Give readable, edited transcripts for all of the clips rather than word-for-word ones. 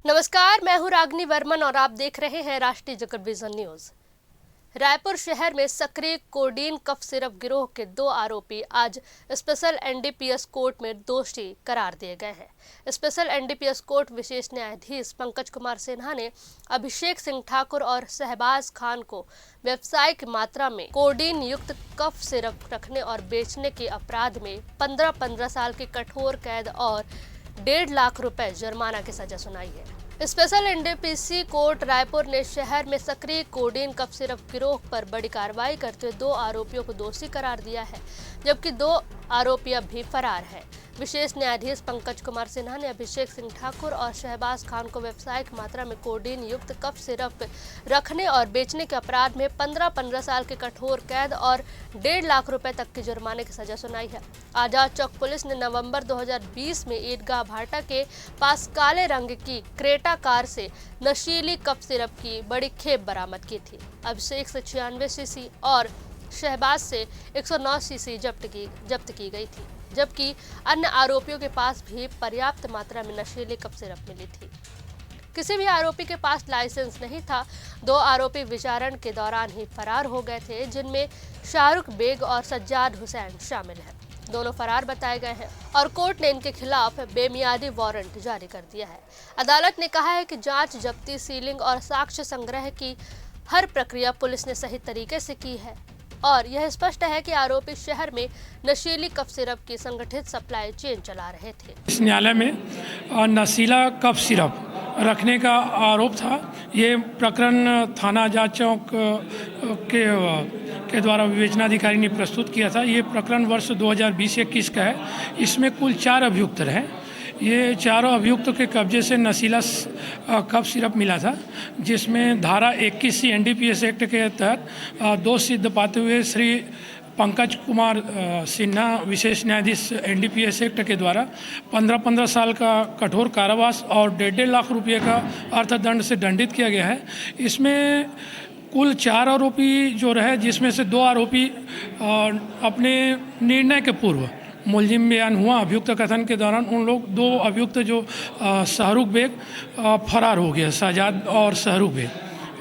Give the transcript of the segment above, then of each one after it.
नमस्कार, मैं हूं रागनी वर्मन और आप देख रहे हैं राष्ट्रीय जगत विजन न्यूज। रायपुर शहर में सक्रिय कोडीन कफ सिरप गिरोह के 2 आरोपी आज स्पेशल एनडीपीएस कोर्ट में दोषी करार दिए गए हैं। स्पेशल एनडीपीएस कोर्ट विशेष न्यायाधीश पंकज कुमार सिन्हा ने अभिषेक सिंह ठाकुर और शहबाज खान को व्यावसायिक मात्रा में कोडीन युक्त कफ सिरप रखने और बेचने के अपराध में 15-15 साल की कठोर कैद और 1.5 लाख रुपए जुर्माना की सजा सुनाई है। स्पेशल एनडीपीसी कोर्ट रायपुर ने शहर में सक्रिय कोडीन कफ सिरप गिरोह पर बड़ी कार्रवाई करते हुए 2 आरोपियों को दोषी करार दिया है, जबकि 2 आरोपी अब भी फरार है। विशेष न्यायाधीश पंकज कुमार सिन्हा ने अभिषेक सिंह ठाकुर और शहबाज खान को व्यावसायिक मात्रा में कोडीन युक्त कफ सिरप रखने और बेचने के अपराध में 15-15 साल की कठोर कैद और 1.5 लाख रुपए तक के जुर्माने की सजा सुनाई है। आजाद चौक पुलिस ने नवंबर 2020 में ईदगाह भाटा के पास काले रंग की क्रेटा कार से नशीली कफ सिरप की बड़ी खेप बरामद की थी। अभिषेक से 96 सीसी और शहबाज से 109 सीसी जब्त की गई थी, जबकि अन्य आरोपियों के पास भी पर्याप्त मात्रा में नशीली कफ सिरप मिली थी। किसी भी आरोपी के पास लाइसेंस नहीं था। 2 आरोपी विचारण के दौरान ही फरार हो गए थे, जिनमें शाहरुख बेग और सज्जाद हुसैन शामिल हैं। दोनों फरार बताए गए हैं और कोर्ट ने इनके खिलाफ बेमियादी वारंट जारी कर दिया है। अदालत ने कहा है कि जांच, जब्ती, सीलिंग और साक्ष्य संग्रह की हर प्रक्रिया पुलिस ने सही तरीके से की है और यह स्पष्ट है कि आरोपी शहर में नशीली कफ सिरप की संगठित सप्लाई चेन चला रहे थे। इस न्यायालय में नशीला कफ सिरप रखने का आरोप था। ये प्रकरण थाना आजाद चौक के द्वारा विवेचनाधिकारी ने प्रस्तुत किया था। ये प्रकरण वर्ष 2020-21 का है। इसमें कुल 4 अभियुक्त रहे। ये चारों अभियुक्तों के कब्जे से नशीला कफ सिरप मिला था, जिसमें धारा 21C एनडीपीएस एक्ट के तहत दोष सिद्ध पाते हुए श्री पंकज कुमार सिन्हा विशेष न्यायाधीश एनडीपीएस एक्ट के द्वारा 15-15 साल का कठोर कारावास और 1.5 लाख रुपये का अर्थदंड से दंडित किया गया है। इसमें कुल 4 आरोपी जो रहे, जिसमें से 2 आरोपी अपने निर्णय के पूर्व मुलजिम बयान हुआ। अभियुक्त कथन के दौरान उन लोग 2 अभियुक्त जो शाहरुख बेग फरार हो गया, सज्जाद और शाहरुख बेग,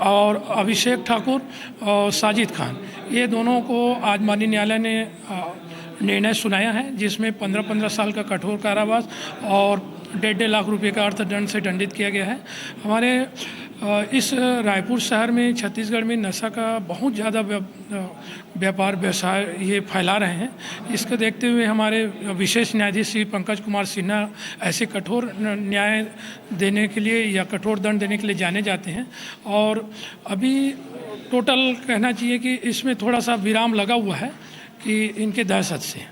और अभिषेक ठाकुर और साजिद खान, ये दोनों को आज माननीय न्यायालय ने निर्णय सुनाया है, जिसमें 15-15 साल का कठोर कारावास और 1.5 लाख रुपये का अर्थदंड से दंडित किया गया है। हमारे इस रायपुर शहर में, छत्तीसगढ़ में नशा का बहुत ज़्यादा व्यापार व्यवसाय ये फैला रहे हैं। इसको देखते हुए हमारे विशेष न्यायाधीश श्री पंकज कुमार सिन्हा ऐसे कठोर न्याय देने के लिए या कठोर दंड देने के लिए जाने जाते हैं। और अभी टोटल कहना चाहिए कि इसमें थोड़ा सा विराम लगा हुआ है कि इनके दहशत से।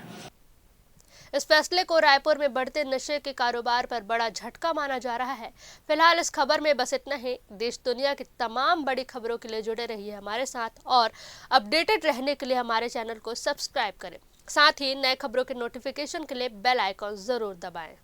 इस फैसले को रायपुर में बढ़ते नशे के कारोबार पर बड़ा झटका माना जा रहा है। फिलहाल इस खबर में बस इतना ही। देश दुनिया की तमाम बड़ी खबरों के लिए जुड़े रहिए हमारे साथ और अपडेटेड रहने के लिए हमारे चैनल को सब्सक्राइब करें। साथ ही नए खबरों के नोटिफिकेशन के लिए बेल आइकॉन जरूर दबाएं।